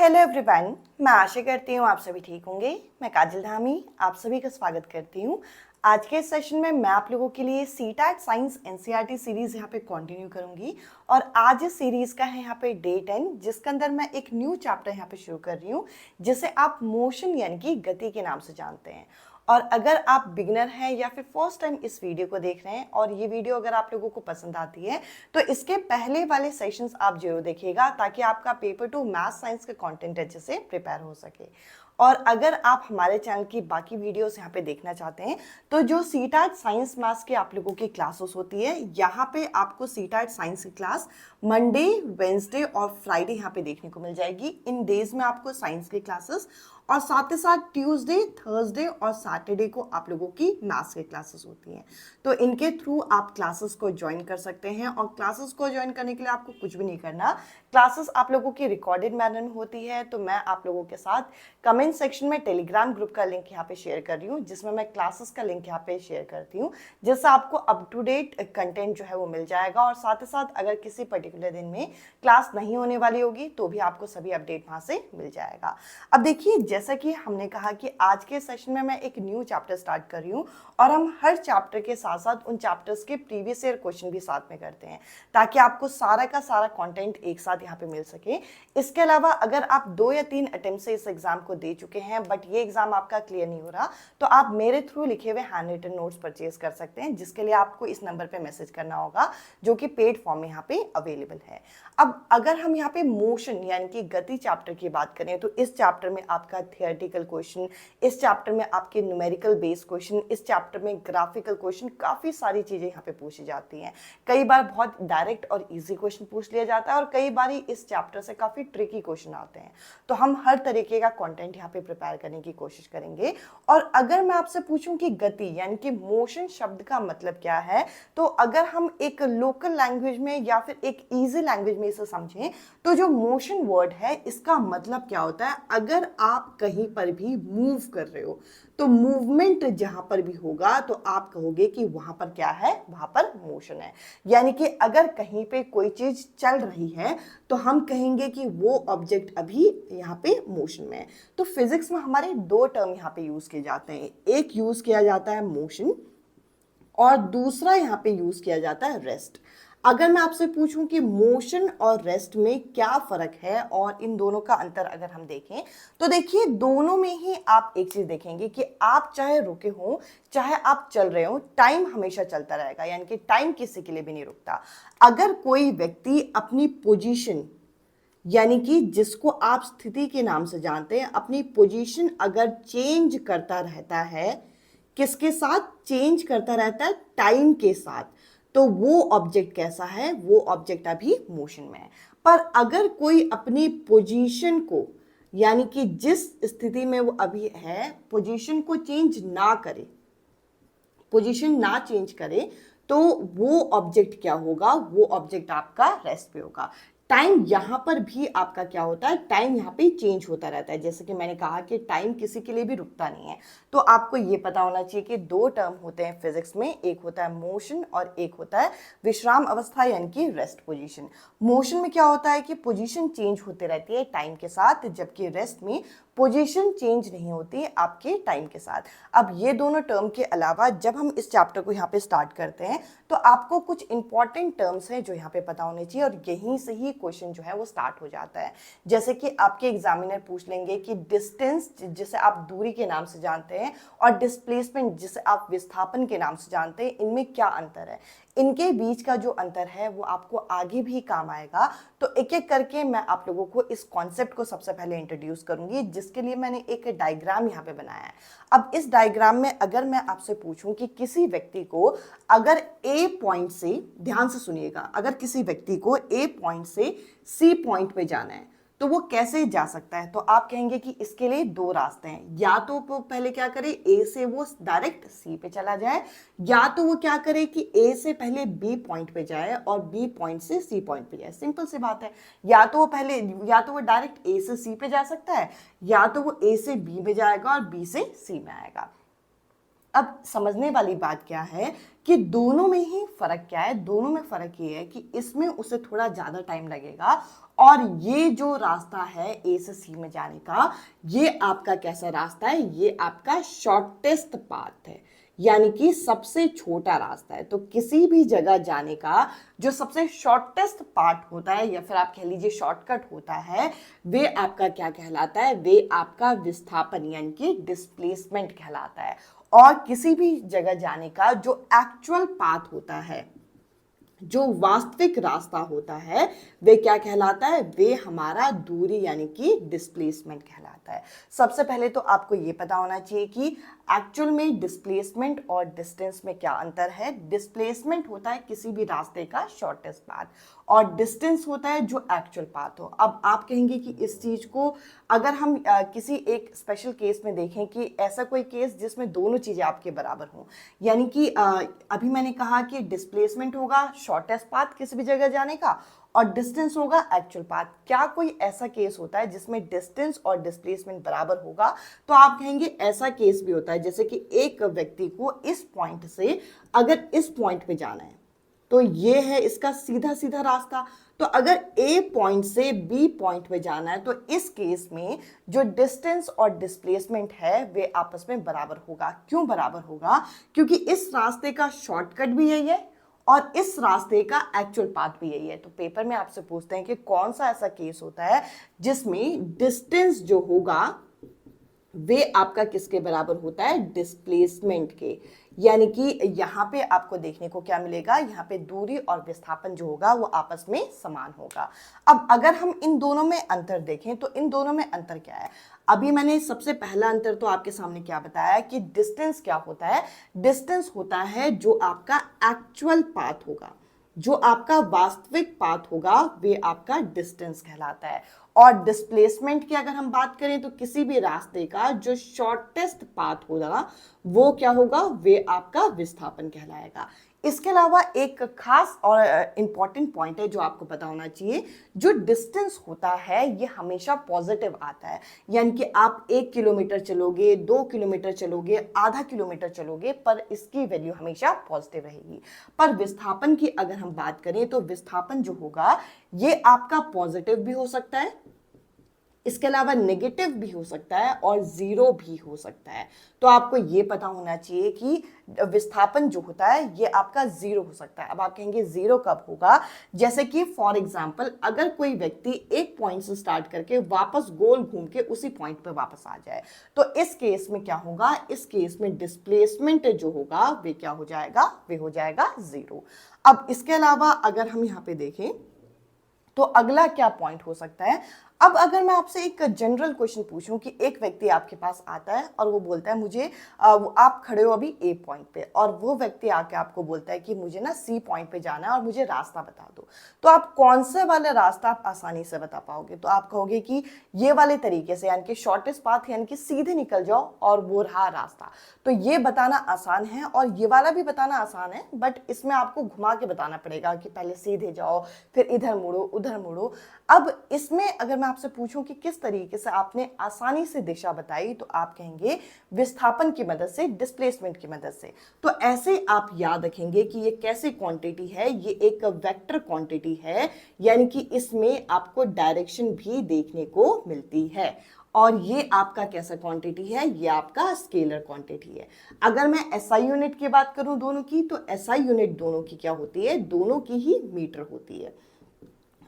Hello everyone, मैं आशा करती हूँ आप सभी ठीक होंगे। मैं काजल धामी आप सभी का स्वागत करती हूँ। आज के सेशन में मैं आप लोगों के लिए सीटैट साइंस एनसीईआरटी सीरीज यहाँ पे कंटिन्यू करूँगी और आज इस सीरीज का है यहाँ पे डे 10, जिसके अंदर मैं एक न्यू चैप्टर यहाँ पे शुरू कर रही हूँ जिसे आप मोशन यानी कि गति के नाम से जानते हैं। और अगर आप बिगिनर हैं या फिर फर्स्ट टाइम इस वीडियो को देख रहे हैं और ये वीडियो अगर आप लोगों को पसंद आती है तो इसके पहले वाले सेशंस आप जरूर देखिएगा ताकि आपका पेपर 2 मैथ साइंस का कंटेंट अच्छे से प्रिपेयर हो सके। और अगर आप हमारे चैनल की बाकी वीडियोस यहाँ पे देखना चाहते हैं तो जो सीटैट साइंस मैथ्स के आप लोगों की क्लासेस होती है, यहाँ पे आपको सीटैट साइंस की क्लास मंडे, वेंसडे और फ्राइडे यहाँ पे देखने को मिल जाएगी। इन डेज में आपको साइंस की क्लासेस और साथ ही साथ ट्यूसडे, थर्सडे और सैटरडे को आप लोगों की मैथ्स की क्लासेस होती हैं। तो इनके थ्रू आप क्लासेस को ज्वाइन कर सकते हैं और क्लासेस को ज्वाइन करने के लिए आपको कुछ भी नहीं करना। क्लासेस आप लोगों की रिकॉर्डेड मैनर में होती है। तो मैं आप लोगों के साथ कमेंट सेक्शन में टेलीग्राम ग्रुप का लिंक यहाँ पे शेयर कर रही हूँ, जिसमें मैं क्लासेस का लिंक यहाँ पे शेयर करती हूँ, जिससे आपको अप टू डेट कंटेंट जो है वो मिल जाएगा। और साथ ही साथ अगर किसी पर्टिकुलर दिन में क्लास नहीं होने वाली होगी तो भी आपको सभी अपडेट वहाँ से मिल जाएगा। अब देखिए, जैसा कि हमने कहा कि आज के सेशन में मैं एक न्यू चैप्टर स्टार्ट कर रही हूँ और हम हर चैप्टर के साथ साथ उन चैप्टर्स के प्रीवियस ईयर क्वेश्चन भी साथ में करते हैं ताकि आपको सारा का सारा कंटेंट एक साथ यहाँ पे मिल सके। इसके अलावा अगर आप 2 या 3 अटेम्प्ट से इस एग्जाम को दे चुके हैं बट ये एग्जाम आपका क्लियर नहीं हो रहा तो आप मेरे थ्रू लिखे हुए हैंड रिटन नोट्स परचेज कर सकते हैं, जिसके लिए आपको इस नंबर पे मैसेज करना होगा जो कि पेड फॉर्म में यहाँ पे अवेलेबल है। अब अगर हम यहाँ पे मोशन यानी कि गति चैप्टर की बात करें तो इस चैप्टर में आपका थियोरेटिकल क्वेश्चन, इस चैप्टर में आपके न्यूमेरिकल बेस्ड क्वेश्चन, इस चैप्टर में ग्राफिकल क्वेश्चन, काफ़ी सारी चीज़ें यहाँ पे पूछी जाती हैं। कई बार बहुत डायरेक्ट और इजी क्वेश्चन पूछ लिया जाता है और कई बार इस चैप्टर से काफ़ी ट्रिकी क्वेश्चन आते हैं। तो हम हर तरीके का कंटेंट यहाँ पे प्रिपेयर करने की कोशिश करेंगे। और अगर मैं आपसे पूछूं कि गति यानी कि मोशन शब्द का मतलब क्या है, तो अगर हम एक लोकल लैंग्वेज में या फिर एक ईजी लैंग्वेज में इसे समझें तो जो मोशन वर्ड है इसका मतलब क्या होता है, अगर आप कहीं पर भी मूव कर रहे हो तो मूवमेंट जहां पर भी होगा तो आप कहोगे कि वहां पर क्या है, वहां पर मोशन है। यानी कि अगर कहीं पे कोई चीज चल रही है तो हम कहेंगे कि वो ऑब्जेक्ट अभी यहाँ पे मोशन में है। तो फिजिक्स में हमारे 2 टर्म यहाँ पे यूज किए जाते हैं, एक यूज किया जाता है मोशन और दूसरा यहाँ पे यूज किया जाता है रेस्ट। अगर मैं आपसे पूछूं कि मोशन और रेस्ट में क्या फर्क है और इन दोनों का अंतर अगर हम देखें तो देखिए, दोनों में ही आप एक चीज देखेंगे कि आप चाहे रुके हो चाहे आप चल रहे हो, टाइम हमेशा चलता रहेगा, यानी कि टाइम किसी के लिए भी नहीं रुकता। अगर कोई व्यक्ति अपनी पोजीशन यानी कि जिसको आप स्थिति के नाम से जानते हैं, अपनी पोजीशन अगर चेंज करता रहता है, किसके साथ चेंज करता रहता है, टाइम के साथ, तो वो ऑब्जेक्ट कैसा है, वो ऑब्जेक्ट अभी मोशन में है। पर अगर कोई अपनी पोजीशन को यानी कि जिस स्थिति में वो अभी है पोजीशन को चेंज ना करे, पोजीशन ना चेंज करे, तो वो ऑब्जेक्ट क्या होगा, वो ऑब्जेक्ट आपका रेस्ट पे होगा। टाइम यहां पर भी आपका क्या होता है, टाइम यहाँ पे चेंज होता रहता है। जैसे कि मैंने कहा कि टाइम किसी के लिए भी रुकता नहीं है। तो आपको ये पता होना चाहिए कि 2 टर्म होते हैं फिजिक्स में, एक होता है मोशन और एक होता है विश्राम अवस्था यानी कि रेस्ट पोजीशन। मोशन में क्या होता है कि पोजीशन चेंज होते रहती है टाइम के साथ, जबकि रेस्ट में पोजीशन चेंज नहीं होती आपके टाइम के साथ। अब ये दोनों टर्म के अलावा जब हम इस चैप्टर को यहाँ पे स्टार्ट करते हैं तो आपको कुछ इंपॉर्टेंट टर्म्स हैं जो यहाँ पे पता होने चाहिए और यहीं से ही क्वेश्चन जो है वो स्टार्ट हो जाता है। जैसे कि आपके एग्जामिनर पूछ लेंगे कि डिस्टेंस जिसे आप दूरी के नाम से जानते हैं और डिस्प्लेसमेंट जिसे आप विस्थापन के नाम से जानते हैं, इनमें क्या अंतर है। इनके बीच का जो अंतर है वो आपको आगे भी काम आएगा। तो एक एक करके मैं आप लोगों को इस कॉन्सेप्ट को सबसे पहले इंट्रोड्यूस करूंगी, जिसके लिए मैंने एक डायग्राम यहाँ पे बनाया है। अब इस डायग्राम में अगर मैं आपसे पूछूं कि किसी व्यक्ति को अगर ए पॉइंट से, ध्यान से सुनिएगा, अगर किसी व्यक्ति को ए पॉइंट से सी पॉइंट पे जाना है तो वो कैसे जा सकता है, तो आप कहेंगे कि इसके लिए 2 रास्ते हैं। या तो वो पहले क्या करे, ए से वो डायरेक्ट सी पे चला जाए, या तो वो क्या करे कि ए से पहले बी पॉइंट पे जाए और बी पॉइंट से सी पॉइंट पे जाए। सिंपल सी बात है। या तो वो डायरेक्ट ए से सी पे जा सकता है, या तो वो ए से बी में जाएगा और बी से सी में आएगा। अब समझने वाली बात क्या है कि दोनों में ही फर्क क्या है। दोनों में फर्क ये है कि इसमें उसे थोड़ा ज्यादा टाइम लगेगा और ये जो रास्ता है ए से सी में जाने का, ये आपका कैसा रास्ता है, ये आपका शॉर्टेस्ट पाथ है, यानी कि सबसे छोटा रास्ता है। तो किसी भी जगह जाने का जो सबसे शॉर्टेस्ट पार्ट होता है, या फिर आप कह लीजिए शॉर्टकट होता है, वे आपका क्या कहलाता है, वे आपका विस्थापन यानी कि डिस्प्लेसमेंट कहलाता है। और किसी भी जगह जाने का जो एक्चुअल पाथ होता है, जो वास्तविक रास्ता होता है, वे क्या कहलाता है, वे हमारा दूरी यानी कि डिस्प्लेसमेंट कहलाता है। सबसे पहले तो आपको ये पता होना चाहिए कि एक्चुअल में डिस्प्लेसमेंट और डिस्टेंस में क्या अंतर है। डिस्प्लेसमेंट होता है किसी भी रास्ते का शॉर्टेस्ट पाथ, और डिस्टेंस होता है जो एक्चुअल पाथ हो। अब आप कहेंगे कि इस चीज को अगर हम किसी एक स्पेशल केस में देखें, कि ऐसा कोई केस जिसमें दोनों चीजें आपके बराबर हों, यानी कि अभी मैंने कहा कि डिस्प्लेसमेंट होगा शॉर्टेस्ट पाथ किसी भी जगह जाने का, और डिस्टेंस होगा एक्चुअल पाथ। क्या कोई ऐसा केस होता है जिसमें डिस्टेंस और डिस्प्लेसमेंट बराबर होगा? तो आप कहेंगे ऐसा केस भी होता है, जैसे कि एक व्यक्ति को इस पॉइंट से अगर इस पॉइंट पे जाना है, तो ये है इसका सीधा सीधा रास्ता। तो अगर ए पॉइंट से बी पॉइंट पे जाना है, तो इस केस में जो डिस्टेंस और डिस्प्लेसमेंट है वे आपस में बराबर होगा। क्यों बराबर होगा? क्योंकि इस रास्ते का शॉर्टकट भी यही है और इस रास्ते का एक्चुअल पाथ भी यही है। तो पेपर में आपसे पूछते हैं कि कौन सा ऐसा केस होता है जिसमें डिस्टेंस जो होगा वे आपका किसके बराबर होता है, डिस्प्लेसमेंट के। यानी कि यहां पे आपको देखने को क्या मिलेगा, यहां पे दूरी और विस्थापन जो होगा वो आपस में समान होगा। अब अगर हम इन दोनों में अंतर देखें, तो इन दोनों में अंतर क्या है? अभी मैंने सबसे पहला अंतर तो आपके सामने क्या बताया कि डिस्टेंस क्या होता है। डिस्टेंस होता है जो आपका एक्चुअल पाथ होगा, जो आपका वास्तविक पाथ होगा, वे आपका डिस्टेंस कहलाता है। और डिस्प्लेसमेंट की अगर हम बात करें, तो किसी भी रास्ते का जो शॉर्टेस्ट पाथ होगा वो क्या होगा, वे आपका विस्थापन कहलाएगा। इसके अलावा एक खास और इंपॉर्टेंट पॉइंट है जो आपको पता होना चाहिए। जो डिस्टेंस होता है ये हमेशा पॉजिटिव आता है, यानी कि आप 1 किलोमीटर चलोगे, 2 किलोमीटर चलोगे, आधा किलोमीटर चलोगे, पर इसकी वैल्यू हमेशा पॉजिटिव रहेगी। पर विस्थापन की अगर हम बात करें, तो विस्थापन जो होगा ये आपका पॉजिटिव भी हो सकता है, इसके अलावा नेगेटिव भी हो सकता है, और जीरो भी हो सकता है। तो आपको ये पता होना चाहिए कि विस्थापन जो होता है ये आपका जीरो हो सकता है। अब आप कहेंगे जीरो कब होगा? जैसे कि फॉर एग्जांपल अगर कोई व्यक्ति एक पॉइंट से स्टार्ट करके वापस गोल घूम के उसी पॉइंट पे वापस आ जाए, तो इस केस में क्या होगा, इस केस में डिस्प्लेसमेंट जो होगा वे क्या हो जाएगा, वे हो जाएगा जीरो। अब इसके अलावा अगर हम यहाँ पे देखें, तो अगला क्या पॉइंट हो सकता है? अब अगर मैं आपसे एक जनरल क्वेश्चन पूछूं कि एक व्यक्ति आपके पास आता है और वो बोलता है मुझे आप खड़े हो अभी ए पॉइंट पे, और वो व्यक्ति आके आपको बोलता है कि मुझे ना सी पॉइंट पे जाना है और मुझे रास्ता बता दो, तो आप कौन सा वाला रास्ता आप आसानी से बता पाओगे? तो आप कहोगे कि ये वाले तरीके से, यानी कि शॉर्टेस्ट पाथ, यानी कि सीधे निकल जाओ और वो रहा रास्ता। तो ये बताना आसान है और ये वाला भी बताना आसान है, बट इसमें आपको घुमा के बताना पड़ेगा कि पहले सीधे जाओ, फिर इधर मुड़ो, उधर मुड़ो। अब इसमें अगर मैं आपसे पूछूं कि किस तरीके से आपने आसानी से दिशा बताई, तो आप कहेंगे विस्थापन की मदद से, डिस्प्लेसमेंट की मदद से। तो ऐसे आप याद रखेंगे कि ये कैसी क्वांटिटी है, ये एक वेक्टर क्वांटिटी है, यानी कि इसमें आपको डायरेक्शन भी देखने को मिलती है। और ये आपका कैसा क्वांटिटी है, ये आपका स्केलर क्वांटिटी है। अगर मैं एसआई यूनिट की बात करूं दोनों की, तो एसआई यूनिट दोनों की क्या होती है, दोनों की ही मीटर होती है।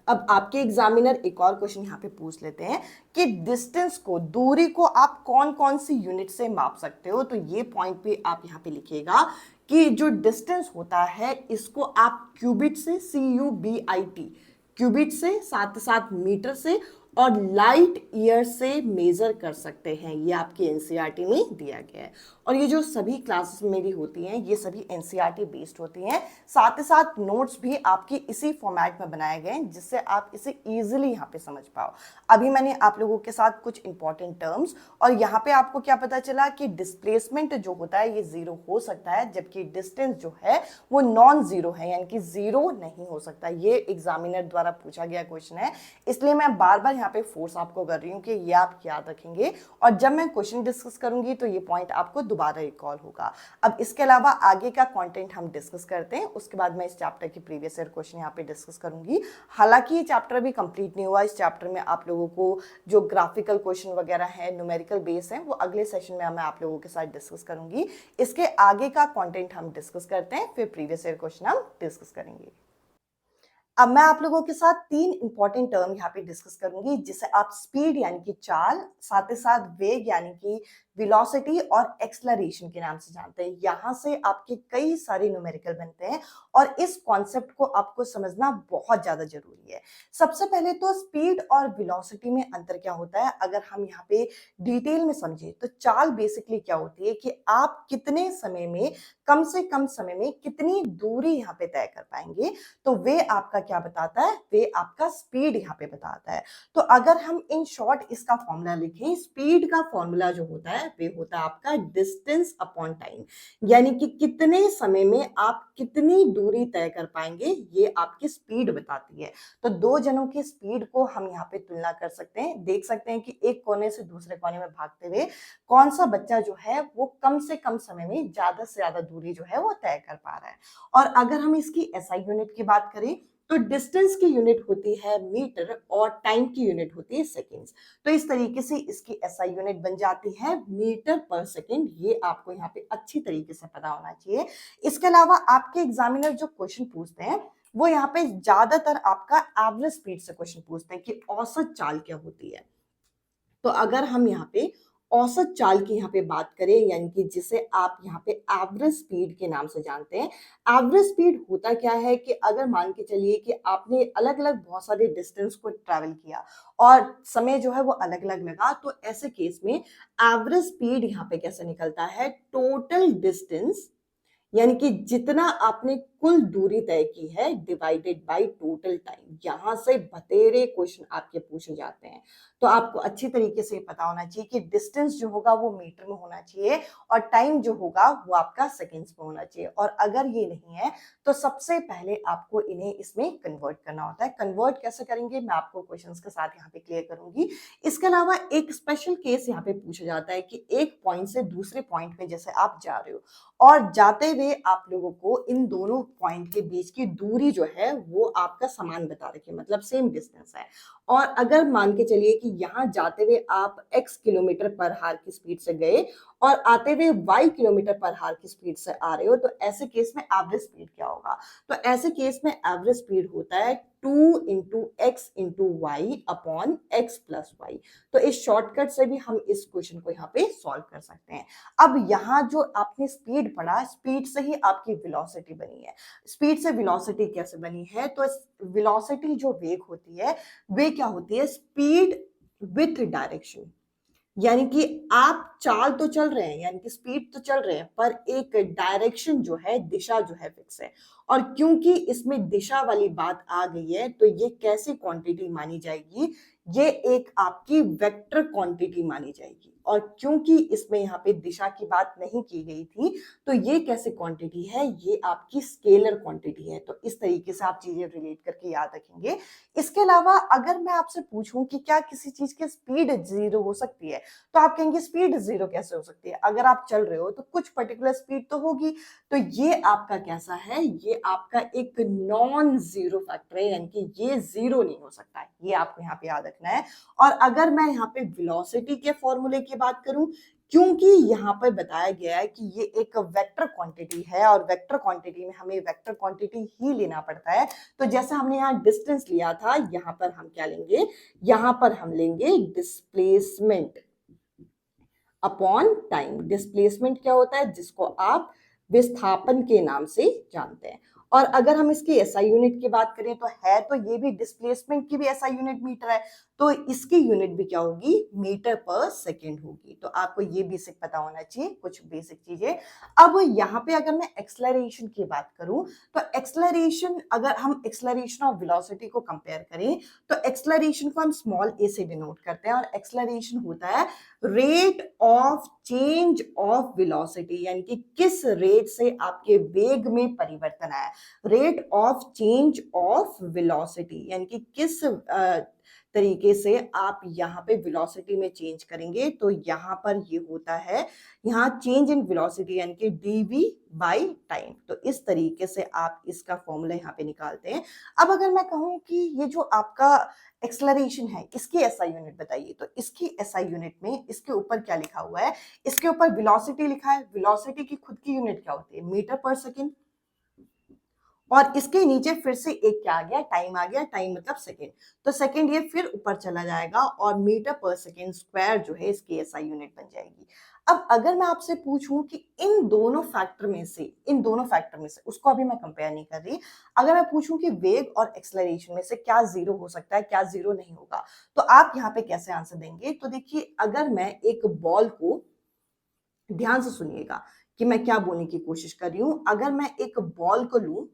अब आपके एग्जामिनर एक और क्वेश्चन यहाँ पे पूछ लेते हैं कि डिस्टेंस को, दूरी को आप कौन कौन सी यूनिट से माप सकते हो? तो ये पॉइंट पे आप यहाँ पे लिखिएगा कि जो डिस्टेंस होता है इसको आप क्यूबिट से, CUBIT, क्यूबिट से, साथ साथ मीटर से और लाइट ईयर से मेजर कर सकते हैं। ये आपके एनसीईआरटी में दिया गया है। और ये जो सभी क्लासेस मेरी होती हैं ये सभी एनसीईआरटी बेस्ड होती हैं। साथ ही साथ नोट्स भी आपकी इसी फॉर्मेट में बनाए गए हैं जिससे आप इसे इजीली यहाँ पे समझ पाओ। अभी मैंने आप लोगों के साथ कुछ इंपॉर्टेंट टर्म्स, और यहाँ पे आपको क्या पता चला कि डिस्प्लेसमेंट जो होता है ये जीरो हो सकता है, जबकि डिस्टेंस जो है वो नॉन जीरो है, यानी कि जीरो नहीं हो सकता। ये एग्जामिनर द्वारा पूछा गया क्वेश्चन है, इसलिए मैं बार बार यहाँ पे फोर्स आपको कर रही हूँ कि ये आप याद रखेंगे, और जब मैं क्वेश्चन डिस्कस करूंगी तो ये पॉइंट आपको दोबारा रिकॉल होगा। अब इसके अलावा आगे का कंटेंट हम डिस्कस करते हैं, उसके बाद मैं इस चैप्टर के प्रीवियस ईयर क्वेश्चन यहाँ पे डिस्कस करूंगी। हालांकि ये चैप्टर भी कंप्लीट नहीं हुआ, इस चैप्टर में आप लोगों को जो ग्राफिकल क्वेश्चन वगैरह है, न्यूमेरिकल बेस है, वो अगले सेशन में मैं आप लोगों के साथ डिस्कस करूंगी। इसके आगे का कंटेंट हम डिस्कस करते हैं, फिर प्रीवियस ईयर क्वेश्चन हम डिस्कस करेंगे। अब मैं आप लोगों के साथ 3 इंपॉर्टेंट टर्म यहाँ पे डिस्कस करूंगी, जिसे आप स्पीड यानी कि चाल, साथ ही साथ वेग यानी कि वेलोसिटी और एक्सलरेशन के नाम से जानते हैं। यहाँ से आपके कई सारे न्यूमेरिकल बनते हैं और इस कॉन्सेप्ट को आपको समझना बहुत ज्यादा जरूरी है। सबसे पहले तो स्पीड और वेलोसिटी में अंतर क्या होता है, अगर हम यहाँ पे डिटेल में समझे तो चाल बेसिकली क्या होती है कि आप कितने समय में, कम से कम समय में कितनी दूरी यहाँ पे तय कर पाएंगे, तो वे आपका क्या बताता है, वे आपका स्पीड यहाँ पे बताता है। तो अगर हम इन शॉर्ट इसका फॉर्मूला लिखें, स्पीड का फॉर्मूला जो होता है वे होता है आपका डिस्टेंस अपॉन टाइम, यानी कि कितने समय में आप कितनी दूरी तय कर पाएंगे, ये आपकी स्पीड बताती है। तो दो जनों की स्पीड को हम यहाँ पे तुलना कर सकते हैं, देख सकते हैं कि एक कोने से दूसरे कोने में भागते हुए कौन सा बच्चा जो है वो कम से कम समय में ज्यादा से ज्यादा दूरी जो है वो तय कर पा रहा है। और अगर हम इसकी एसआई यूनिट की बात करें तो डिस्टेंस की यूनिट होती है मीटर और टाइम की यूनिट होती है सेकेंड्स। तो इस तरीके से इसकी एसआई यूनिट बन जाती है मीटर पर सेकेंड। ये आपको यहाँ पे अच्छी तरीके से पता होना चाहिए। इसके अलावा आपके एग्जामिनर जो क्वेश्चन पूछते हैं वो यहाँ पे ज्यादातर आपका एवरेज स्पीड से क्वेश्चन पूछते हैं कि औसत चाल क्या होती है। तो अगर हम यहाँ पे औसत चाल की यहाँ पे बात करें, यानी कि जिसे आप यहाँ पे एवरेज स्पीड के नाम से जानते हैं, एवरेज स्पीड होता क्या है कि अगर मान के चलिए कि आपने अलग अलग बहुत सारे डिस्टेंस को ट्रैवल किया और समय जो है वो अलग अलग लगा, तो ऐसे केस में एवरेज स्पीड यहाँ पे कैसे निकलता है, टोटल डिस्टेंस यानी कि जितना आपने कुल दूरी तय की है डिवाइडेड बाय टोटल टाइम। यहां से बतेरे क्वेश्चन आपके पूछे जाते हैं। तो आपको अच्छी तरीके से पता होना चाहिए कि डिस्टेंस जो होगा वो मीटर में होना चाहिए और टाइम जो होगा वो आपका सेकेंड्स में होना चाहिए। और अगर ये नहीं है तो सबसे पहले आपको इन्हें इसमें कन्वर्ट करना होता है। कन्वर्ट कैसे करेंगे मैं आपको क्वेश्चंस के साथ यहाँ पे क्लियर करूंगी। इसके अलावा एक स्पेशल केस यहाँ पे पूछा जाता है कि एक पॉइंट से दूसरे पॉइंट में जैसे आप जा रहे हो और जाते हुए आप लोगों को इन दोनों पॉइंट के बीच की दूरी जो है वो आपका समान बता रखी है, मतलब सेम डिस्टेंस है। और अगर मान के चलिए कि यहाँ जाते हुए आप x किलोमीटर पर हार की स्पीड से गए और आते हुए y किलोमीटर पर हार की स्पीड से आ रहे हो, तो ऐसे केस में एवरेज स्पीड क्या होगा, तो ऐसे केस में एवरेज स्पीड होता है 2 into x into y upon x plus y. तो इस शॉर्टकट से भी हम इस क्वेश्चन को यहाँ पे सॉल्व कर सकते हैं। अब यहाँ जो आपने स्पीड पढ़ा, स्पीड से ही आपकी वेलोसिटी बनी है। स्पीड से वेलोसिटी कैसे बनी है, तो वेलोसिटी जो वेग होती है वे क्या होती है, स्पीड विथ डायरेक्शन। यानी कि आप चाल तो चल रहे हैं, यानी कि स्पीड तो चल रहे हैं, पर एक डायरेक्शन जो है, दिशा जो है फिक्स है। और क्योंकि इसमें दिशा वाली बात आ गई है तो ये कैसी क्वांटिटी मानी जाएगी, ये एक आपकी वेक्टर क्वांटिटी मानी जाएगी। और क्योंकि इसमें यहाँ पे दिशा की बात नहीं की गई थी तो ये कैसे क्वांटिटी है, ये आपकी स्केलर क्वांटिटी है। तो इस तरीके से आप चीजें रिलेट करके याद रखेंगे। इसके अलावा अगर मैं आपसे पूछूं कि क्या किसी चीज की स्पीड 0 हो सकती है, तो आप कहेंगे स्पीड 0 कैसे हो सकती है, अगर आप चल रहे हो तो कुछ पर्टिकुलर स्पीड तो होगी। तो ये आपका कैसा है, ये आपका एक नॉन जीरो फैक्टर है, यानी कि ये जीरो नहीं हो सकता है, ये आपको यहाँ पे याद रखना है। और अगर मैं यहाँ पे वेलोसिटी के फॉर्मूले की बात करूं, क्योंकि यहाँ पर बताया गया है कि ये एक वेक्टर क्वांटिटी है और वेक्टर क्वांटिटी में हमें वेक्टर क्वांटिटी ही लेना पड़ता है। तो जैसे हमने यहाँ डिस्टेंस लिया था, यहाँ पर हम क्या लेंगे, यहाँ पर हम लेंगे डिस्प्लेसमेंट अपॉन टाइम। डिस्प्लेसमेंट क्या होता है, जिसको आप विस्थापन के नाम से जानते हैं। और अगर हम इसकी एसआई यूनिट की बात करें तो है, तो ये भी डिस्प्लेसमेंट की भी एसआई यूनिट मीटर है, तो इसकी यूनिट भी क्या होगी, मीटर पर सेकेंड होगी। तो आपको ये बेसिक पता होना चाहिए, कुछ बेसिक चीजें। अब यहाँ पे अगर मैं एक्सलरेशन की बात करूं तो एक्सलरेशन, अगर हम एक्सलरेशन और वेलोसिटी को कंपेयर करें तो एक्सलरेशन को हम स्मॉल ए से डिनोट करते हैं और एक्सलरेशन होता है rate of change of velocity, यानी कि किस रेट से आपके वेग में परिवर्तन आया। Rate of change of velocity यानी कि किस तरीके से आप यहाँ पे वेलोसिटी में चेंज करेंगे तो यहाँ पर ये होता है, यहाँ चेंज इन वेलोसिटी यानी कि dv बाई टाइम। तो इस तरीके से आप इसका फॉर्मूला यहाँ पे निकालते हैं। अब अगर मैं कहूँ कि ये जो आपका एक्सेलरेशन है इसकी एसआई यूनिट बताइए, तो इसकी एसआई यूनिट में इसके ऊपर क्या लिखा हुआ है, इसके ऊपर वेलोसिटी लिखा है। वेलोसिटी की खुद की यूनिट क्या होती है, मीटर पर सेकेंड, और इसके नीचे फिर से एक क्या आ गया, टाइम आ गया। टाइम मतलब सेकेंड, तो सेकेंड ये फिर ऊपर चला जाएगा और मीटर पर सेकेंड स्क्वायर जो है इसकी एसआई यूनिट बन जाएगी। अब अगर मैं आपसे पूछूं कि इन दोनों फैक्टर में से उसको अभी मैं कंपेयर नहीं कर रही, अगर मैं पूछूं कि वेग और एक्सेलरेशन में से क्या जीरो हो सकता है, क्या जीरो नहीं होगा, तो आप यहाँ पे कैसे आंसर देंगे। तो देखिए, अगर मैं एक बॉल को, ध्यान से सुनिएगा कि मैं क्या बोलने की कोशिश कर रही हूं, अगर मैं एक बॉल को लूं,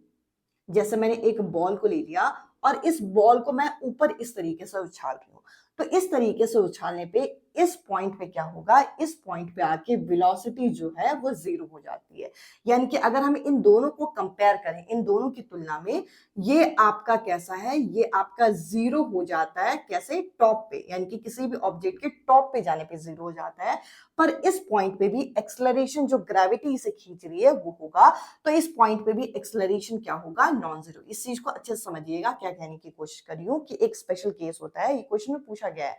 जैसे मैंने एक बॉल को ले लिया और इस बॉल को मैं ऊपर इस तरीके से उछाल रही हूँ, तो इस तरीके से उछालने पे इस पॉइंट पे क्या होगा, इस पॉइंट पे आके वेलोसिटी जो है वो जीरो हो जाती है। यानी कि अगर हम इन दोनों को कंपेयर करें, इन दोनों की तुलना में, ये आपका कैसा है, ये आपका जीरो हो जाता है। कैसे, टॉप पे, यानी कि किसी भी ऑब्जेक्ट के टॉप पे जाने पे जीरो हो जाता है। पर इस पॉइंट पे भी एक्सेलरेशन जो ग्रेविटी से खींच रही है वो होगा, तो इस पॉइंट पे भी एक्सेलरेशन क्या होगा, नॉन जीरो। इस चीज को अच्छे से समझिएगा, क्या कहने की कोशिश कर रही हूँ कि एक स्पेशल केस होता है, ये क्वेश्चन में पूछा गया है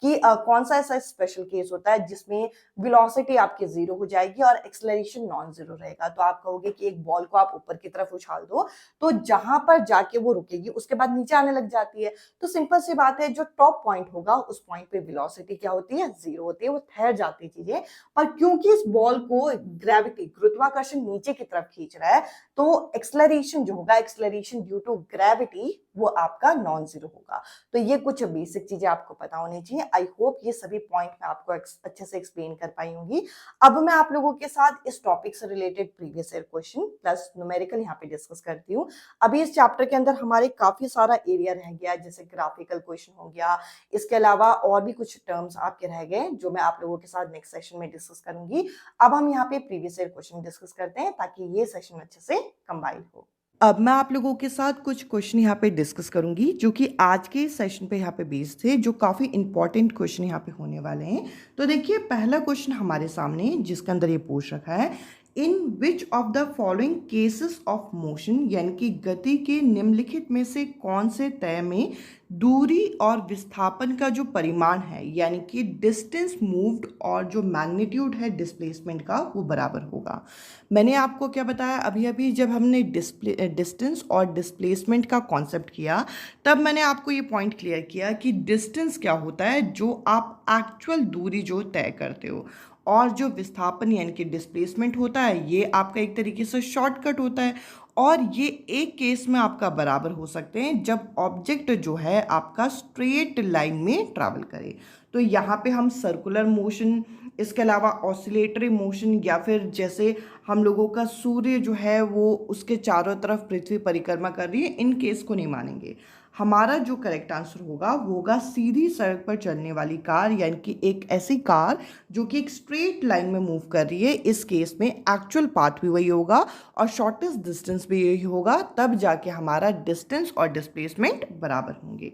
कि कौन सा ऐसा स्पेशल केस होता है जिसमें वेलोसिटी आपकी जीरो हो जाएगी और एक्सेलरेशन नॉन जीरो रहेगा। तो आप कहोगे कि एक बॉल को आप ऊपर की तरफ उछाल दो तो जहां पर जाके वो रुकेगी उसके बाद नीचे आने लग जाती है। तो सिंपल सी बात है, जो टॉप पॉइंट होगा उस पॉइंट पे वेलोसिटी क्या होती है, जीरो होती है, वो ठहर जाती है चीजें। पर क्योंकि इस बॉल को ग्रेविटी, गुरुत्वाकर्षण नीचे की तरफ खींच रहा है, तो एक्सेलरेशन जो होगा, एक्सेलरेशन ड्यू टू ग्रेविटी, वो आपका नॉन जीरो होगा। तो ये कुछ बेसिक चीजें आपको पता होनी चाहिए। आई होप ये सभी पॉइंट मैं आपको अच्छे से एक्सप्लेन कर पाई होंगी। अब मैं आप लोगों के साथ इस टॉपिक से related previous year question plus numerical यहाँ पे डिस्कस करती हूँ। अभी इस चैप्टर के अंदर हमारे काफी सारा एरिया रह गया, जैसे ग्राफिकल क्वेश्चन हो गया, इसके अलावा और भी कुछ टर्म्स आपके रह गए जो मैं आप लोगों के साथ नेक्स्ट सेशन में डिस्कस करूंगी। अब हम यहाँ पे प्रीवियस ईयर क्वेश्चन डिस्कस करते हैं ताकि ये सेशन अच्छे से कंबाइन हो। अब मैं आप लोगों के साथ कुछ क्वेश्चन यहाँ पे डिस्कस करूंगी जो कि आज के सेशन पे यहाँ पे बेस्ड थे, जो काफ़ी इंपॉर्टेंट क्वेश्चन यहाँ पे होने वाले हैं। तो देखिए, पहला क्वेश्चन हमारे सामने जिसके अंदर ये पूछ रखा है, in which of the following cases of motion, यानी कि गति के निम्नलिखित में से कौन से तय में दूरी और विस्थापन का जो परिमाण है, यानी कि डिस्टेंस मूव्ड और जो मैग्नीट्यूड है डिस्प्लेसमेंट का, वो बराबर होगा। मैंने आपको क्या बताया अभी अभी, जब हमने डिस्टेंस और डिस्प्लेसमेंट का कॉन्सेप्ट किया तब मैंने आपको ये पॉइंट क्लियर किया कि डिस्टेंस क्या होता है, जो आप एक्चुअल दूरी जो तय करते हो, और जो विस्थापन यानी कि डिस्प्लेसमेंट होता है ये आपका एक तरीके से शॉर्टकट होता है। और ये एक केस में आपका बराबर हो सकते हैं जब ऑब्जेक्ट जो है आपका स्ट्रेट लाइन में ट्रैवल करे। तो यहाँ पे हम सर्कुलर मोशन, इसके अलावा ऑसिलेटरी मोशन, या फिर जैसे हम लोगों का सूर्य जो है वो उसके चारों तरफ पृथ्वी परिक्रमा कर रही है, इन केस को नहीं मानेंगे। हमारा जो करेक्ट आंसर होगा वो होगा सीधी सड़क पर चलने वाली कार, यानी कि एक ऐसी कार जो कि एक स्ट्रेट लाइन में मूव कर रही है। इस केस में एक्चुअल पाथ भी वही होगा और शॉर्टेस्ट डिस्टेंस भी यही होगा, तब जाके हमारा डिस्टेंस और डिस्प्लेसमेंट बराबर होंगे।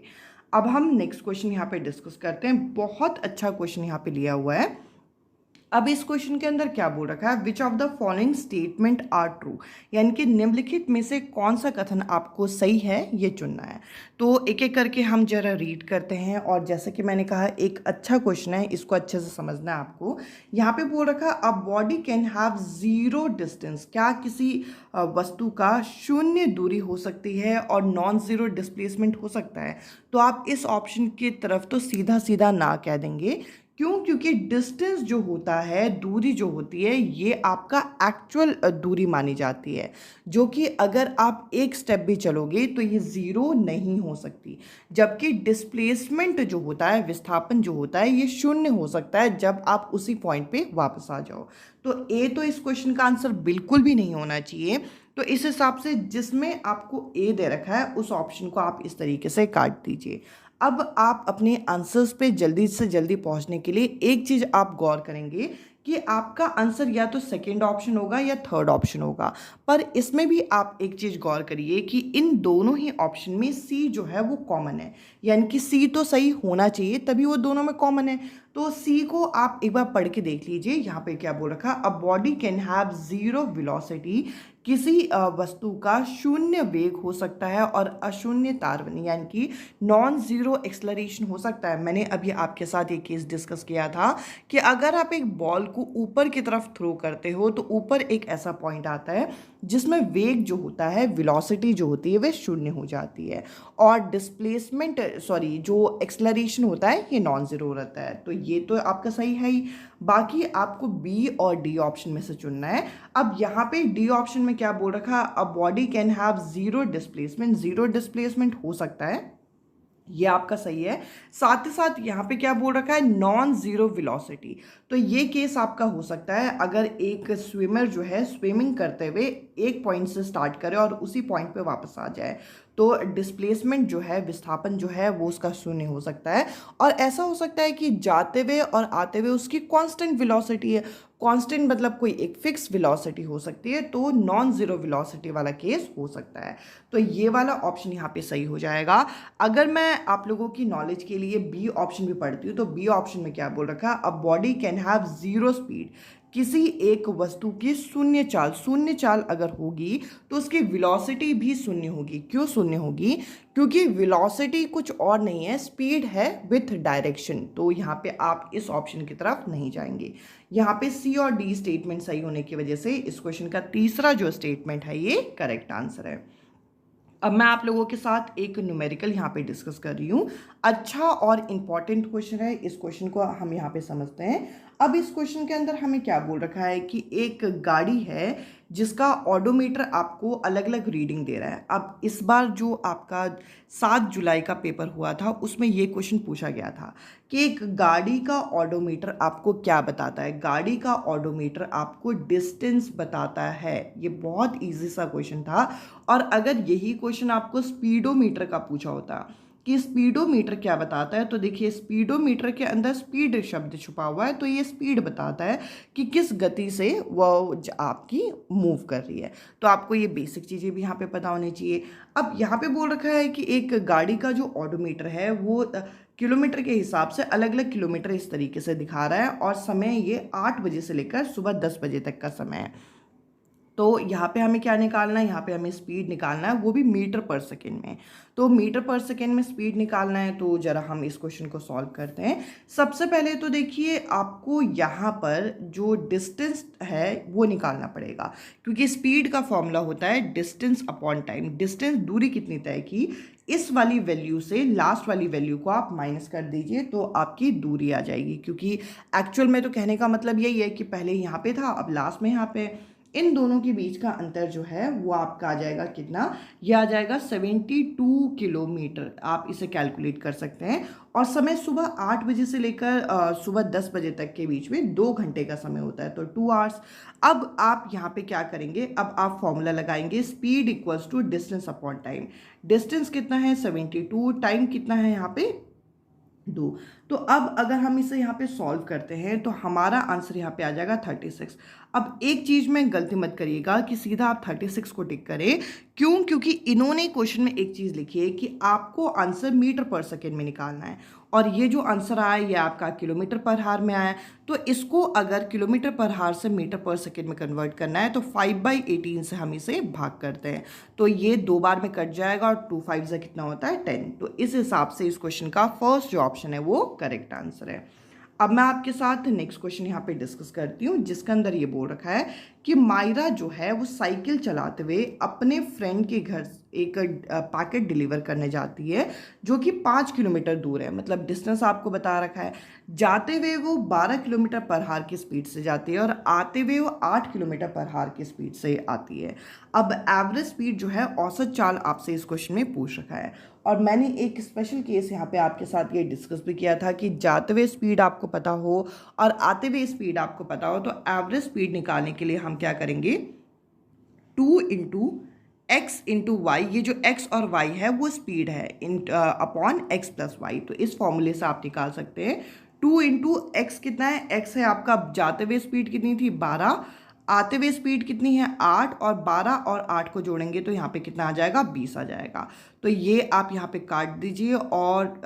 अब हम नेक्स्ट क्वेश्चन यहाँ पे डिस्कस करते हैं। बहुत अच्छा क्वेश्चन यहाँ पे लिया हुआ है। अब इस क्वेश्चन के अंदर क्या बोल रखा है, which of the following statement are true, यानी कि निम्नलिखित में से कौन सा कथन आपको सही है ये चुनना है। तो एक एक करके हम जरा रीड करते हैं, और जैसे कि मैंने कहा एक अच्छा क्वेश्चन है, इसको अच्छे से समझना है आपको। यहाँ पे बोल रखा है a body can have zero distance, क्या किसी वस्तु का शून्य दूरी हो सकती है और नॉन जीरो डिस्प्लेसमेंट हो सकता है। तो आप इस ऑप्शन की तरफ तो सीधा सीधा ना कह देंगे। क्यों? क्योंकि डिस्टेंस जो होता है, दूरी जो होती है, ये आपका एक्चुअल दूरी मानी जाती है, जो कि अगर आप एक स्टेप भी चलोगे तो ये ज़ीरो नहीं हो सकती। जबकि डिस्प्लेसमेंट जो होता है, विस्थापन जो होता है, ये शून्य हो सकता है जब आप उसी पॉइंट पे वापस आ जाओ। तो ए तो इस क्वेश्चन का आंसर बिल्कुल भी नहीं होना चाहिए। तो इस हिसाब से जिसमें आपको ए दे रखा है उस ऑप्शन को आप इस तरीके से काट दीजिए। अब आप अपने आंसर्स पे जल्दी से जल्दी पहुंचने के लिए एक चीज़ आप गौर करेंगे कि आपका आंसर या तो सेकंड ऑप्शन होगा या थर्ड ऑप्शन होगा। पर इसमें भी आप एक चीज़ गौर करिए कि इन दोनों ही ऑप्शन में सी जो है वो कॉमन है, यानी कि सी तो सही होना चाहिए तभी वो दोनों में कॉमन है। तो सी को आप एक बार पढ़ के देख लीजिए, यहाँ पे क्या बोल रखा, a body can have zero velocity, किसी वस्तु का शून्य वेग हो सकता है और अशून्य तारवण यानी कि नॉन जीरो एक्सलरेशन हो सकता है। मैंने अभी आपके साथ एक केस डिस्कस किया था कि अगर आप एक बॉल को ऊपर की तरफ थ्रो करते हो तो ऊपर एक ऐसा पॉइंट आता है जिसमें वेग जो होता है, वेलोसिटी जो होती है वह शून्य हो जाती है, और डिस्प्लेसमेंट जो एक्सलरेशन होता है ये नॉन जीरो रहता है। तो ये तो आपका सही है ही। बाकी आपको बी और डी ऑप्शन में से चुनना है। अब यहाँ पे डी ऑप्शन में क्या बोल रखा, a body can have zero displacement, zero displacement हो सकता है, ये आपका सही है। साथ ही साथ यहाँ पे क्या बोल रखा है, नॉन जीरो वेलोसिटी, तो ये केस आपका हो सकता है अगर एक स्विमर जो है स्विमिंग करते हुए एक पॉइंट से स्टार्ट करे और उसी पॉइंट पे वापस आ जाए, तो डिस्प्लेसमेंट जो है, विस्थापन जो है वो उसका शून्य हो सकता है। और ऐसा हो सकता है कि जाते हुए और आते हुए उसकी कांस्टेंट वेलोसिटी है, कांस्टेंट मतलब कोई एक फिक्स वेलोसिटी हो सकती है, तो नॉन जीरो वेलोसिटी वाला केस हो सकता है। तो ये वाला ऑप्शन यहाँ पे सही हो जाएगा। अगर मैं आप लोगों की नॉलेज के लिए बी ऑप्शन भी पढ़ती हूँ तो बी ऑप्शन में क्या बोल रखा, a body can have zero speed, किसी एक वस्तु की शून्य चाल, शून्य चाल अगर होगी तो उसकी वेलोसिटी भी शून्य होगी। क्यों शून्य होगी, क्योंकि वेलोसिटी कुछ और नहीं है, स्पीड है विथ डायरेक्शन। तो यहाँ पे आप इस ऑप्शन की तरफ नहीं जाएंगे। यहाँ पे सी और डी स्टेटमेंट सही होने की वजह से इस क्वेश्चन का तीसरा जो स्टेटमेंट है ये करेक्ट आंसर है। अब मैं आप लोगों के साथ एक न्यूमेरिकल यहाँ पे डिस्कस कर रही हूँ। अच्छा और इम्पॉर्टेंट क्वेश्चन है, इस क्वेश्चन को हम यहाँ पे समझते हैं। अब इस क्वेश्चन के अंदर हमें क्या बोल रखा है कि एक गाड़ी है जिसका ऑडोमीटर आपको अलग अलग रीडिंग दे रहा है। अब इस बार जो आपका 7 जुलाई का पेपर हुआ था उसमें ये क्वेश्चन पूछा गया था कि एक गाड़ी का ऑडोमीटर आपको क्या बताता है। गाड़ी का ऑडोमीटर आपको डिस्टेंस बताता है। ये बहुत इजी सा क्वेश्चन था। और अगर यही क्वेश्चन आपको स्पीडोमीटर का पूछा होता कि स्पीडोमीटर क्या बताता है, तो देखिए स्पीडोमीटर के अंदर स्पीड शब्द छुपा हुआ है, तो ये स्पीड बताता है कि किस गति से वो आपकी मूव कर रही है। तो आपको ये बेसिक चीज़ें भी यहाँ पे पता होनी चाहिए। अब यहाँ पे बोल रखा है कि एक गाड़ी का जो ऑडोमीटर है वो किलोमीटर के हिसाब से अलग अलग किलोमीटर इस तरीके से दिखा रहा है, और समय ये 8 बजे से लेकर सुबह 10 बजे तक का समय है। तो यहाँ पे हमें क्या निकालना है, यहाँ पे हमें स्पीड निकालना है, वो भी मीटर पर सेकेंड में। तो मीटर पर सेकेंड में स्पीड निकालना है, तो जरा हम इस क्वेश्चन को सॉल्व करते हैं। सबसे पहले तो देखिए आपको यहाँ पर जो डिस्टेंस है वो निकालना पड़ेगा, क्योंकि स्पीड का फॉर्मूला होता है डिस्टेंस अपॉन टाइम। डिस्टेंस दूरी कितनी तय की, इस वाली वैल्यू से लास्ट वाली वैल्यू को आप माइनस कर दीजिए तो आपकी दूरी आ जाएगी। क्योंकि एक्चुअल में तो कहने का मतलब यही है कि पहले यहाँ पे था, अब लास्ट में यहाँ पे, इन दोनों के बीच का अंतर जो है वो आपका आ जाएगा कितना, यह आ जाएगा 72 किलोमीटर। आप इसे कैलकुलेट कर सकते हैं। और समय सुबह 8 बजे से लेकर सुबह 10 बजे तक के बीच में 2 घंटे का समय होता है, तो 2 आवर्स। अब आप यहाँ पे क्या करेंगे, अब आप फॉर्मूला लगाएंगे, speed equals to distance upon time. Distance कितना है 72, टाइम कितना है यहाँ पे 2। तो अब अगर हम इसे यहाँ पे सॉल्व करते हैं तो हमारा आंसर यहाँ पे आ जाएगा 36। अब एक चीज़ में गलती मत करिएगा कि सीधा आप 36 को टिक करें। क्यों, क्योंकि इन्होंने क्वेश्चन में एक चीज़ लिखी है कि आपको आंसर मीटर पर सेकेंड में निकालना है, और ये जो आंसर आया ये आपका किलोमीटर पर हार में आया। तो इसको अगर किलोमीटर पर हार से मीटर पर सेकेंड में कन्वर्ट करना है तो 5/18 से हम इसे भाग करते हैं, तो ये 2 बार में कट जाएगा और 2 5 से कितना होता है 10। तो इस हिसाब से इस क्वेश्चन का फर्स्ट जो ऑप्शन है वो करेक्ट आंसर है। अब मैं आपके साथ नेक्स्ट क्वेश्चन यहाँ पे डिस्कस करती हूँ, जिसके अंदर ये बोल रखा है कि मायरा जो है वो साइकिल चलाते हुए अपने फ्रेंड के घर एक पैकेट डिलीवर करने जाती है जो कि 5 किलोमीटर दूर है। मतलब डिस्टेंस आपको बता रखा है। जाते हुए वो 12 किलोमीटर पर हार की स्पीड से जाती है और आते हुए वो 8 किलोमीटर पर हार की स्पीड से आती है। अब एवरेज स्पीड जो है, औसत चाल आपसे इस क्वेश्चन में पूछ रखा है। और मैंने एक स्पेशल केस यहाँ पे आपके साथ ये डिस्कस भी किया था कि जाते हुए स्पीड आपको पता हो और आते हुए स्पीड आपको पता हो, तो एवरेज स्पीड निकालने के लिए हम क्या करेंगे, 2 इंटू x इंटू वाई, ये जो x और y है वो स्पीड है अपॉन x प्लस वाई। तो इस फॉर्मूले से आप निकाल सकते हैं 2 इंटू एक्स कितना है, x है आपका जाते हुए स्पीड कितनी थी 12, आते हुए स्पीड कितनी है 8, और 12 और 8 को जोड़ेंगे तो यहाँ पे कितना आ जाएगा 20 आ जाएगा। तो ये आप यहाँ पे काट दीजिए, और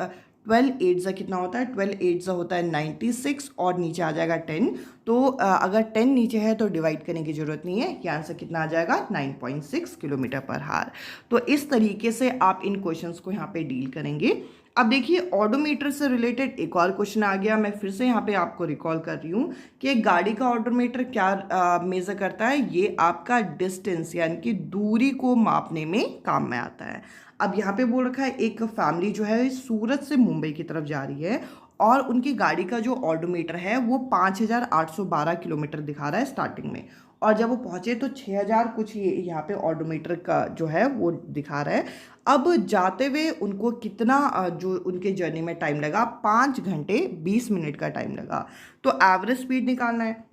12 8 ज़ा कितना होता है, 12 8 ज़ा होता है 96, और नीचे आ जाएगा 10। तो अगर 10 नीचे है तो डिवाइड करने की ज़रूरत नहीं है, ये आंसर कितना आ जाएगा 9.6 किलोमीटर पर हार। तो इस तरीके से आप इन क्वेश्चंस को यहाँ पे डील करेंगे। अब देखिए ऑडोमीटर से रिलेटेड एक और क्वेश्चन आ गया, मैं फिर से यहाँ पे आपको रिकॉल कर रही हूँ कि एक गाड़ी का ऑडोमीटर क्या मेज़र करता है, ये आपका डिस्टेंस यानी कि दूरी को मापने में काम में आता है। अब यहाँ पे बोल रखा है एक फैमिली जो है सूरत से मुंबई की तरफ जा रही है, और उनकी गाड़ी का जो ऑडोमीटर है वो 5812 किलोमीटर दिखा रहा है स्टार्टिंग में, और जब वो पहुंचे तो 6000 कुछ ये यहाँ पे ऑडोमीटर का जो है वो दिखा रहा है। अब जाते हुए उनको कितना जो उनके जर्नी में टाइम लगा, 5 घंटे 20 मिनट का टाइम लगा। तो एवरेज स्पीड निकालना है,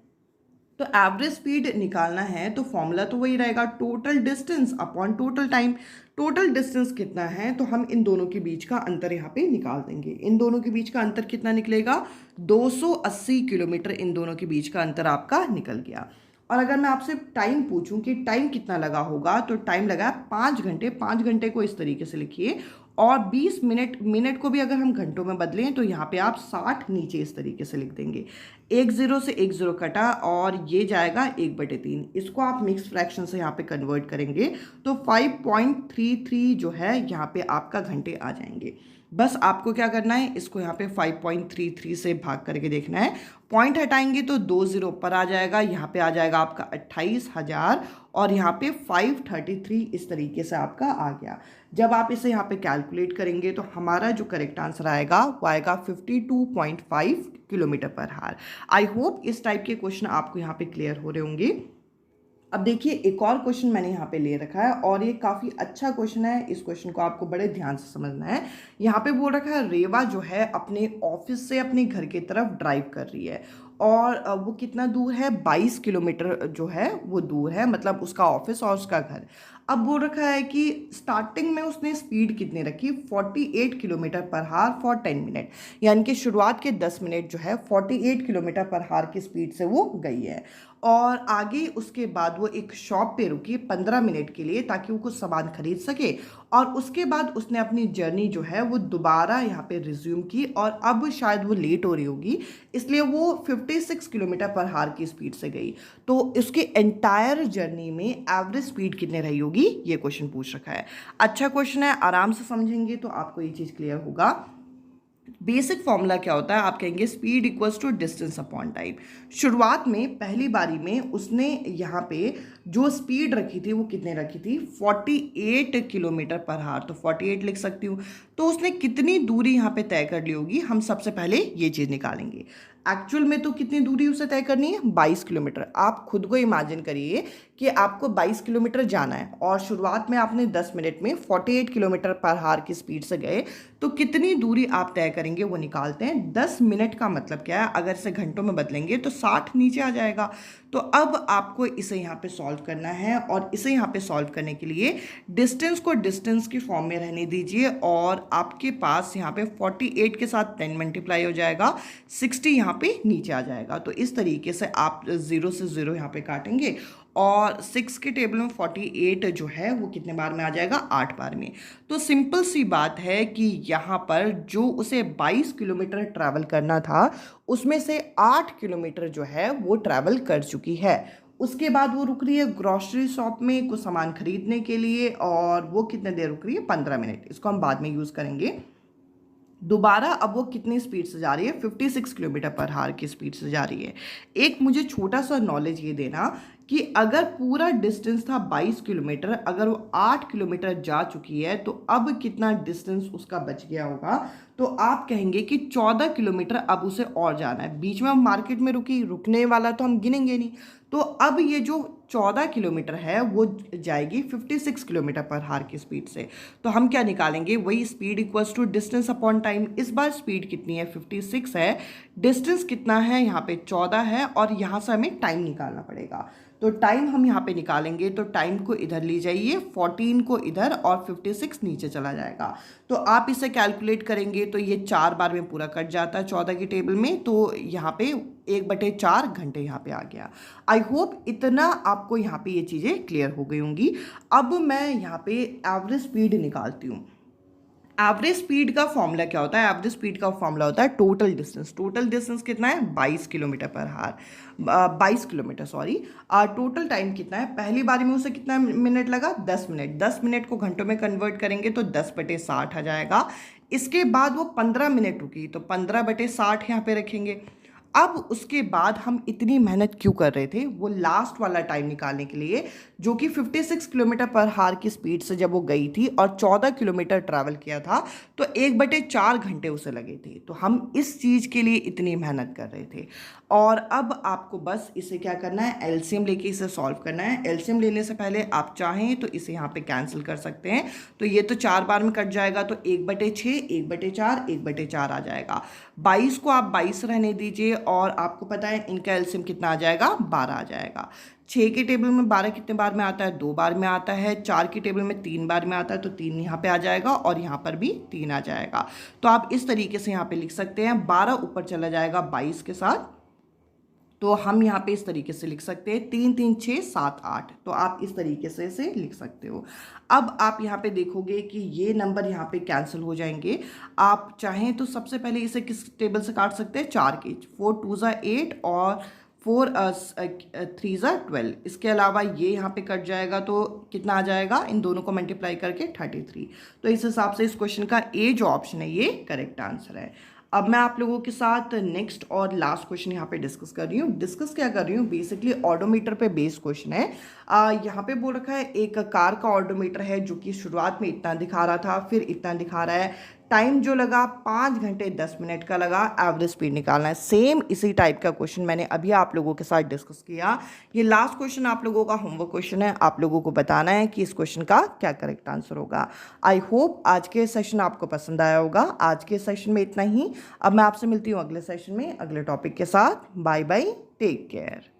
तो एवरेज स्पीड निकालना है तो फॉर्मूला तो वही रहेगा, total distance upon total time. Total distance कितना है तो हम इन दोनों के बीच का अंतर यहाँ पे निकाल देंगे। इन दोनों के बीच का अंतर कितना निकलेगा, 280 किलोमीटर इन दोनों के बीच का अंतर आपका निकल गया। और अगर मैं आपसे टाइम पूछूं कि टाइम कितना लगा होगा, तो टाइम लगा 5 घंटे। 5 घंटे को इस तरीके से लिखिए, और 20 मिनट को भी अगर हम घंटों में बदलें तो यहाँ पे आप 60 नीचे इस तरीके से लिख देंगे। 1 0 से 1 0 कटा, और ये जाएगा 1/3। इसको आप मिक्स फ्रैक्शन से यहाँ पे कन्वर्ट करेंगे तो 5.33 जो है यहाँ पे आपका घंटे आ जाएंगे। बस आपको क्या करना है, इसको यहाँ पे 5.33 से भाग करके देखना है। पॉइंट हटाएंगे तो 2 0 ऊपर आ जाएगा, यहाँ पे आ जाएगा आपका 28,000, और यहाँ पे 533 इस तरीके से आपका आ गया। जब आप इसे यहाँ पे कैलकुलेट करेंगे तो हमारा जो करेक्ट आंसर आएगा वो आएगा 52.5 किलोमीटर पर हार। आई होप इस टाइप के क्वेश्चन आपको यहाँ पे क्लियर हो रहे होंगे। अब देखिए एक और क्वेश्चन मैंने यहाँ पे ले रखा है, और ये काफ़ी अच्छा क्वेश्चन है। इस क्वेश्चन को आपको बड़े ध्यान से समझना है। यहाँ पे बोल रखा है रेवा जो है अपने ऑफिस से अपने घर की तरफ ड्राइव कर रही है, और वो कितना दूर है, 22 किलोमीटर जो है वो दूर है, मतलब उसका ऑफिस और उसका घर। अब बोल रखा है कि स्टार्टिंग में उसने स्पीड कितनी रखी, 48 किलोमीटर पर हार फॉर 10 मिनट, यानी कि शुरुआत के 10 मिनट जो है 48 किलोमीटर पर हार की स्पीड से वो गई है। और आगे उसके बाद वो एक शॉप पे रुकी 15 मिनट के लिए ताकि वो कुछ सामान खरीद सके, और उसके बाद उसने अपनी जर्नी जो है वो दोबारा यहाँ पे रिज्यूम की, और अब शायद वो लेट हो रही होगी इसलिए वो 56 किलोमीटर पर हार की स्पीड से गई। तो उसके एंटायर जर्नी में एवरेज स्पीड कितने रही होगी, ये क्वेश्चन पूछ रखा है। अच्छा क्वेश्चन है, आराम से समझेंगे तो आपको ये चीज़ क्लियर होगा। बेसिक फॉर्मूला क्या होता है, आप कहेंगे speed equals to distance upon time. शुरुआत में पहली बारी में उसने यहाँ पे जो स्पीड रखी थी वो कितने रखी थी, 48 किलोमीटर पर हार, तो 48 लिख सकती हूँ। तो उसने कितनी दूरी यहाँ पे तय कर ली होगी, हम सबसे पहले ये चीज़ निकालेंगे। एक्चुअल में तो कितनी दूरी उसे तय करनी है, 22 किलोमीटर। आप खुद को इमेजिन करिए कि आपको 22 किलोमीटर जाना है, और शुरुआत में आपने 10 मिनट में 48 किलोमीटर पर हार की स्पीड से गए, तो कितनी दूरी आप तय करेंगे वो निकालते हैं। 10 मिनट का मतलब क्या है, अगर इसे घंटों में बदलेंगे तो 60 नीचे आ जाएगा। तो अब आपको इसे यहाँ पे सॉल्व करना है, और इसे यहाँ पे सॉल्व करने के लिए डिस्टेंस को डिस्टेंस की फॉर्म में रहने दीजिए, और आपके पास यहाँ पे 48 के साथ 10 मल्टीप्लाई हो जाएगा, 60 यहाँ पे नीचे आ जाएगा। तो इस तरीके से आप 0 से 0 यहाँ पे काटेंगे, और 6 के टेबल में 48 जो है वो कितने बार में आ जाएगा, 8 बार में। तो सिंपल सी बात है कि यहाँ पर जो उसे 22 किलोमीटर ट्रैवल करना था उसमें से 8 किलोमीटर जो है वो ट्रैवल कर चुकी है। उसके बाद वो रुक रही है ग्रॉसरी शॉप में कुछ सामान खरीदने के लिए, और वो कितने देर रुक रही है, 15 मिनट। इसको हम बाद में यूज़ करेंगे। दोबारा अब वो कितनी स्पीड से जा रही है, 56 किलोमीटर पर हार की स्पीड से जा रही है। एक मुझे छोटा सा नॉलेज ये देना कि अगर पूरा डिस्टेंस था 22 किलोमीटर, अगर वो 8 किलोमीटर जा चुकी है तो अब कितना डिस्टेंस उसका बच गया होगा, तो आप कहेंगे कि 14 किलोमीटर अब उसे और जाना है। बीच में हम मार्केट में रुकी, रुकने वाला तो हम गिनेंगे नहीं, तो अब ये जो 14 किलोमीटर है वो जाएगी 56 किलोमीटर पर हार की स्पीड से। तो हम क्या निकालेंगे, वही speed equals to distance upon time. इस बार स्पीड कितनी है, 56 है, डिस्टेंस कितना है यहाँ पे 14 है, और यहाँ से हमें टाइम निकालना पड़ेगा। तो टाइम हम यहाँ पे निकालेंगे तो टाइम को इधर ले जाइए, 14 को इधर और 56 नीचे चला जाएगा। तो आप इसे कैलकुलेट करेंगे तो ये 4 बार में पूरा कट जाता है 14 की टेबल में, तो यहाँ पे 1/4 घंटे यहाँ पे आ गया। आई होप इतना आपको यहाँ पे ये चीज़ें क्लियर हो गई होंगी। अब मैं यहाँ पे एवरेज स्पीड निकालती हूँ। एवरेज स्पीड का फॉर्मूला क्या होता है? एवरेज स्पीड का फॉर्मूला होता है टोटल डिस्टेंस। टोटल डिस्टेंस कितना है? 22 किलोमीटर पर हार, 22 किलोमीटर सॉरी। टोटल टाइम कितना है? पहली बारी में उसे कितना मिनट लगा? 10 मिनट। 10 मिनट को घंटों में कन्वर्ट करेंगे तो 10/60 आ जाएगा। इसके बाद वो 15 मिनट रुकी तो 15/60 यहाँ पे रखेंगे। अब उसके बाद हम इतनी मेहनत क्यों कर रहे थे? वो लास्ट वाला टाइम निकालने के लिए, जो कि 56 किलोमीटर पर हार की स्पीड से जब वो गई थी और 14 किलोमीटर ट्रैवल किया था तो 1/4 घंटे उसे लगे थे। तो हम इस चीज़ के लिए इतनी मेहनत कर रहे थे। और अब आपको बस इसे क्या करना है? एलसीएम लेके इसे सॉल्व करना है। एलसीएम लेने से पहले आप चाहें तो इसे यहाँ पे कैंसिल कर सकते हैं। तो ये तो 4 बार में कट जाएगा तो 1/6, 1/4, 1/4 आ जाएगा। 22 को आप 22 रहने दीजिए और आपको पता है इनका एलसीएम कितना आ जाएगा? 12 आ जाएगा। 6 की टेबल में 12 कितने बार में आता है? 2 बार में आता है। 4 की टेबल में 3 बार में आता है तो 3 यहाँ पे आ जाएगा और यहाँ पर भी 3 आ जाएगा। तो आप इस तरीके से यहाँ पे लिख सकते हैं। 12 ऊपर चला जाएगा 22 के साथ, तो हम यहाँ पे इस तरीके से लिख सकते हैं 3 3 6 7 8। तो आप इस तरीके से इसे लिख सकते हो। अब आप यहाँ पे देखोगे कि ये नंबर यहाँ पे कैंसिल हो जाएंगे। आप चाहें तो सबसे पहले इसे किस टेबल से काट सकते हैं? 4 के। 4 2 8 और 4 3 12। इसके अलावा ये यहाँ पे कट जाएगा तो कितना आ जाएगा? इन दोनों को मल्टीप्लाई करके 33। तो इस हिसाब से इस क्वेश्चन का ए जो ऑप्शन है ये करेक्ट आंसर है। अब मैं आप लोगों के साथ नेक्स्ट और लास्ट क्वेश्चन यहाँ पे डिस्कस कर रही हूँ। डिस्कस क्या कर रही हूँ? बेसिकली ऑडोमीटर पे बेस्ड क्वेश्चन है। यहाँ पे बोल रखा है एक कार का ऑडोमीटर है जो कि शुरुआत में इतना दिखा रहा था, फिर इतना दिखा रहा है। टाइम जो लगा 5 घंटे 10 मिनट का लगा। एवरेज स्पीड निकालना है। सेम इसी टाइप का क्वेश्चन मैंने अभी आप लोगों के साथ डिस्कस किया। ये लास्ट क्वेश्चन आप लोगों का होमवर्क क्वेश्चन है। आप लोगों को बताना है कि इस क्वेश्चन का क्या करेक्ट आंसर होगा। आई होप आज के सेशन आपको पसंद आया होगा। आज के सेशन में इतना ही। अब मैं आपसे मिलती हूँ अगले सेशन में अगले टॉपिक के साथ। Bye bye, take care.